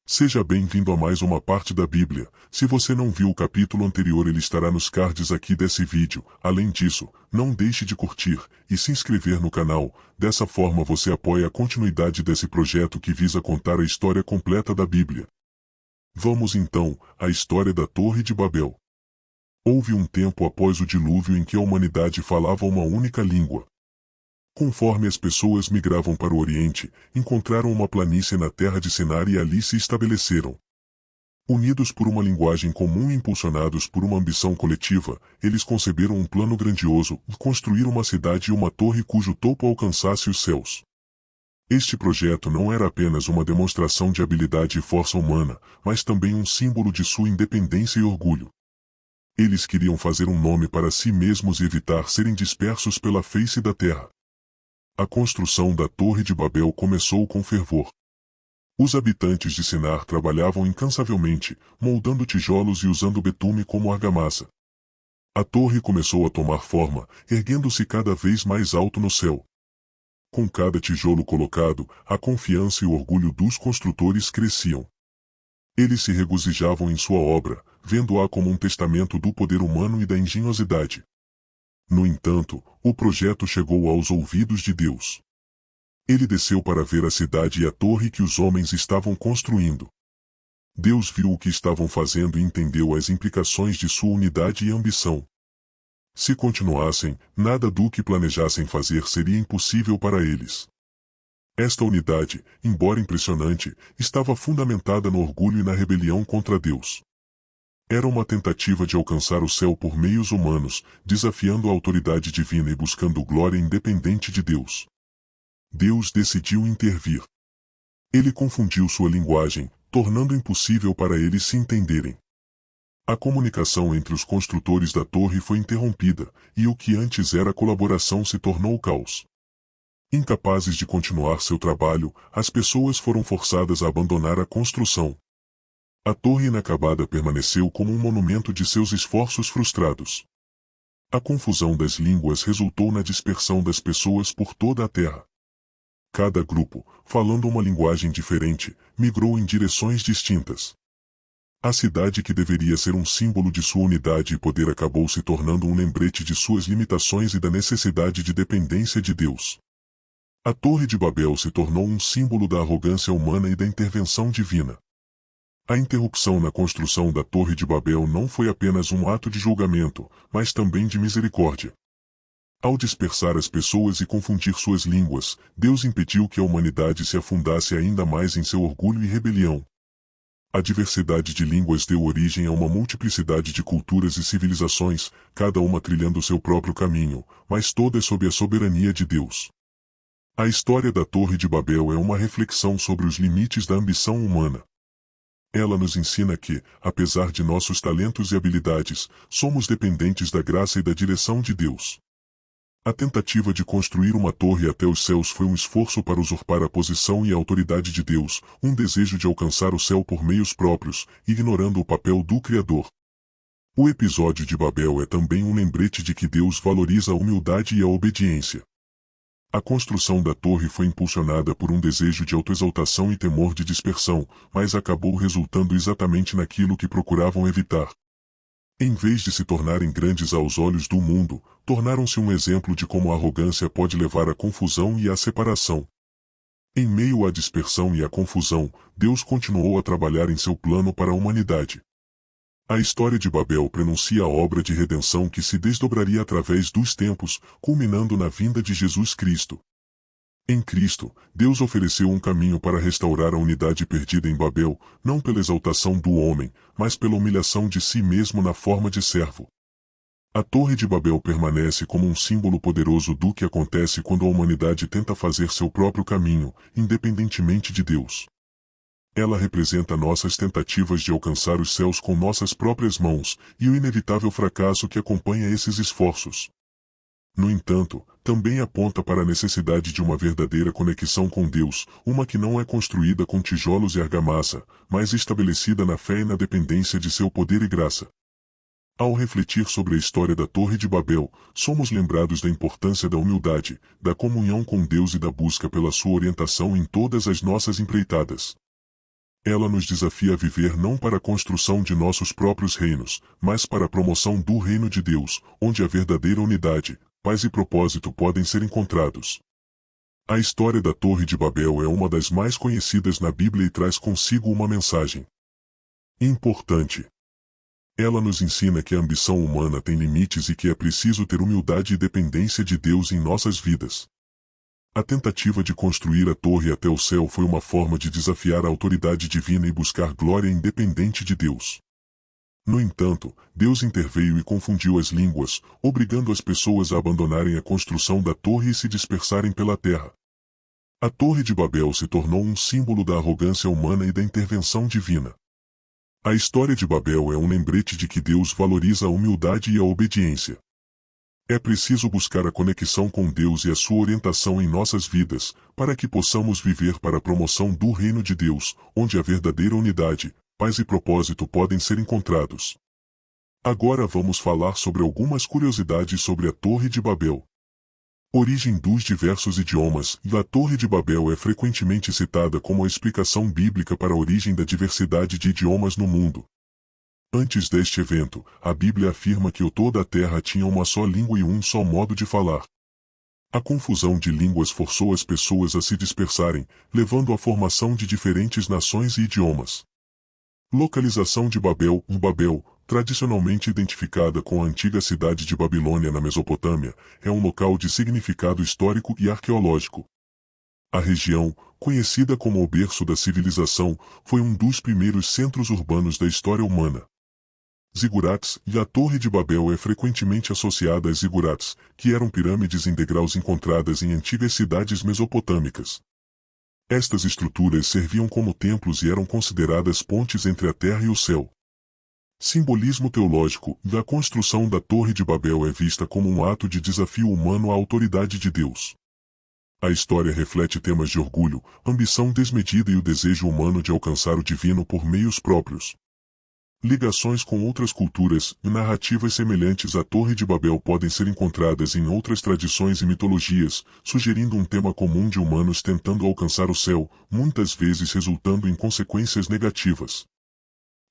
Seja bem-vindo a mais uma parte da Bíblia. Se você não viu o capítulo anterior, ele estará nos cards aqui desse vídeo. Além disso, não deixe de curtir e se inscrever no canal. Dessa forma você apoia a continuidade desse projeto que visa contar a história completa da Bíblia. Vamos então à história da Torre de Babel. Houve um tempo após o dilúvio em que a humanidade falava uma única língua. Conforme as pessoas migravam para o Oriente, encontraram uma planície na terra de Sinar e ali se estabeleceram. Unidos por uma linguagem comum e impulsionados por uma ambição coletiva, eles conceberam um plano grandioso de construir uma cidade e uma torre cujo topo alcançasse os céus. Este projeto não era apenas uma demonstração de habilidade e força humana, mas também um símbolo de sua independência e orgulho. Eles queriam fazer um nome para si mesmos e evitar serem dispersos pela face da terra. A construção da Torre de Babel começou com fervor. Os habitantes de Sinar trabalhavam incansavelmente, moldando tijolos e usando betume como argamassa. A torre começou a tomar forma, erguendo-se cada vez mais alto no céu. Com cada tijolo colocado, a confiança e o orgulho dos construtores cresciam. Eles se regozijavam em sua obra, vendo-a como um testamento do poder humano e da engenhosidade. No entanto, o projeto chegou aos ouvidos de Deus. Ele desceu para ver a cidade e a torre que os homens estavam construindo. Deus viu o que estavam fazendo e entendeu as implicações de sua unidade e ambição. Se continuassem, nada do que planejassem fazer seria impossível para eles. Esta unidade, embora impressionante, estava fundamentada no orgulho e na rebelião contra Deus. Era uma tentativa de alcançar o céu por meios humanos, desafiando a autoridade divina e buscando glória independente de Deus. Deus decidiu intervir. Ele confundiu sua linguagem, tornando impossível para eles se entenderem. A comunicação entre os construtores da torre foi interrompida, e o que antes era colaboração se tornou caos. Incapazes de continuar seu trabalho, as pessoas foram forçadas a abandonar a construção. A torre inacabada permaneceu como um monumento de seus esforços frustrados. A confusão das línguas resultou na dispersão das pessoas por toda a terra. Cada grupo, falando uma linguagem diferente, migrou em direções distintas. A cidade que deveria ser um símbolo de sua unidade e poder acabou se tornando um lembrete de suas limitações e da necessidade de dependência de Deus. A Torre de Babel se tornou um símbolo da arrogância humana e da intervenção divina. A interrupção na construção da Torre de Babel não foi apenas um ato de julgamento, mas também de misericórdia. Ao dispersar as pessoas e confundir suas línguas, Deus impediu que a humanidade se afundasse ainda mais em seu orgulho e rebelião. A diversidade de línguas deu origem a uma multiplicidade de culturas e civilizações, cada uma trilhando seu próprio caminho, mas todas sob a soberania de Deus. A história da Torre de Babel é uma reflexão sobre os limites da ambição humana. Ela nos ensina que, apesar de nossos talentos e habilidades, somos dependentes da graça e da direção de Deus. A tentativa de construir uma torre até os céus foi um esforço para usurpar a posição e a autoridade de Deus, um desejo de alcançar o céu por meios próprios, ignorando o papel do Criador. O episódio de Babel é também um lembrete de que Deus valoriza a humildade e a obediência. A construção da torre foi impulsionada por um desejo de autoexaltação e temor de dispersão, mas acabou resultando exatamente naquilo que procuravam evitar. Em vez de se tornarem grandes aos olhos do mundo, tornaram-se um exemplo de como a arrogância pode levar à confusão e à separação. Em meio à dispersão e à confusão, Deus continuou a trabalhar em seu plano para a humanidade. A história de Babel prenuncia a obra de redenção que se desdobraria através dos tempos, culminando na vinda de Jesus Cristo. Em Cristo, Deus ofereceu um caminho para restaurar a unidade perdida em Babel, não pela exaltação do homem, mas pela humilhação de si mesmo na forma de servo. A Torre de Babel permanece como um símbolo poderoso do que acontece quando a humanidade tenta fazer seu próprio caminho, independentemente de Deus. Ela representa nossas tentativas de alcançar os céus com nossas próprias mãos, e o inevitável fracasso que acompanha esses esforços. No entanto, também aponta para a necessidade de uma verdadeira conexão com Deus, uma que não é construída com tijolos e argamassa, mas estabelecida na fé e na dependência de seu poder e graça. Ao refletir sobre a história da Torre de Babel, somos lembrados da importância da humildade, da comunhão com Deus e da busca pela sua orientação em todas as nossas empreitadas. Ela nos desafia a viver não para a construção de nossos próprios reinos, mas para a promoção do reino de Deus, onde a verdadeira unidade, paz e propósito podem ser encontrados. A história da Torre de Babel é uma das mais conhecidas na Bíblia e traz consigo uma mensagem importante. Ela nos ensina que a ambição humana tem limites e que é preciso ter humildade e dependência de Deus em nossas vidas. A tentativa de construir a torre até o céu foi uma forma de desafiar a autoridade divina e buscar glória independente de Deus. No entanto, Deus interveio e confundiu as línguas, obrigando as pessoas a abandonarem a construção da torre e se dispersarem pela terra. A Torre de Babel se tornou um símbolo da arrogância humana e da intervenção divina. A história de Babel é um lembrete de que Deus valoriza a humildade e a obediência. É preciso buscar a conexão com Deus e a sua orientação em nossas vidas, para que possamos viver para a promoção do reino de Deus, onde a verdadeira unidade, paz e propósito podem ser encontrados. Agora vamos falar sobre algumas curiosidades sobre a Torre de Babel. Origem dos diversos idiomas. A Torre de Babel é frequentemente citada como a explicação bíblica para a origem da diversidade de idiomas no mundo. Antes deste evento, a Bíblia afirma que toda a terra tinha uma só língua e um só modo de falar. A confusão de línguas forçou as pessoas a se dispersarem, levando à formação de diferentes nações e idiomas. Localização de Babel. Babel, tradicionalmente identificada com a antiga cidade de Babilônia na Mesopotâmia, é um local de significado histórico e arqueológico. A região, conhecida como o berço da civilização, foi um dos primeiros centros urbanos da história humana. Zigurates. A Torre de Babel é frequentemente associada às zigurates, que eram pirâmides em degraus encontradas em antigas cidades mesopotâmicas. Estas estruturas serviam como templos e eram consideradas pontes entre a terra e o céu. Simbolismo teológico. A construção da Torre de Babel é vista como um ato de desafio humano à autoridade de Deus. A história reflete temas de orgulho, ambição desmedida e o desejo humano de alcançar o divino por meios próprios. Ligações com outras culturas e narrativas semelhantes à Torre de Babel podem ser encontradas em outras tradições e mitologias, sugerindo um tema comum de humanos tentando alcançar o céu, muitas vezes resultando em consequências negativas.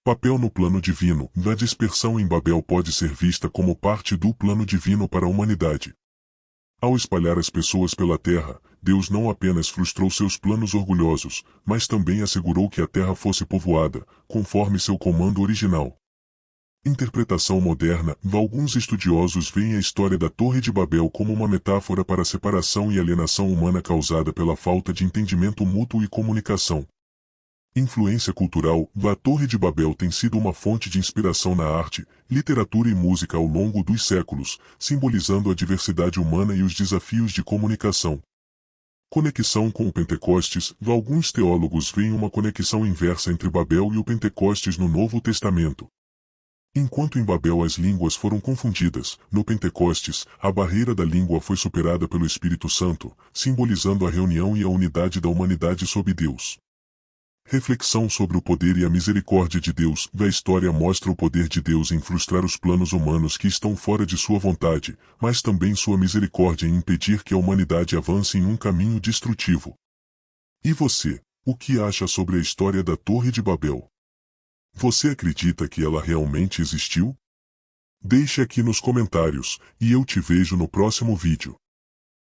Papel no plano divino. A dispersão em Babel pode ser vista como parte do plano divino para a humanidade. Ao espalhar as pessoas pela terra, Deus não apenas frustrou seus planos orgulhosos, mas também assegurou que a terra fosse povoada, conforme seu comando original. Interpretação moderna. Alguns estudiosos veem a história da Torre de Babel como uma metáfora para a separação e alienação humana causada pela falta de entendimento mútuo e comunicação. Influência cultural. A Torre de Babel tem sido uma fonte de inspiração na arte, literatura e música ao longo dos séculos, simbolizando a diversidade humana e os desafios de comunicação. Conexão com o Pentecostes. Alguns teólogos veem uma conexão inversa entre Babel e o Pentecostes no Novo Testamento. Enquanto em Babel as línguas foram confundidas, no Pentecostes, a barreira da língua foi superada pelo Espírito Santo, simbolizando a reunião e a unidade da humanidade sob Deus. Reflexão sobre o poder e a misericórdia de Deus. A história mostra o poder de Deus em frustrar os planos humanos que estão fora de sua vontade, mas também sua misericórdia em impedir que a humanidade avance em um caminho destrutivo. E você, o que acha sobre a história da Torre de Babel? Você acredita que ela realmente existiu? Deixe aqui nos comentários, e eu te vejo no próximo vídeo.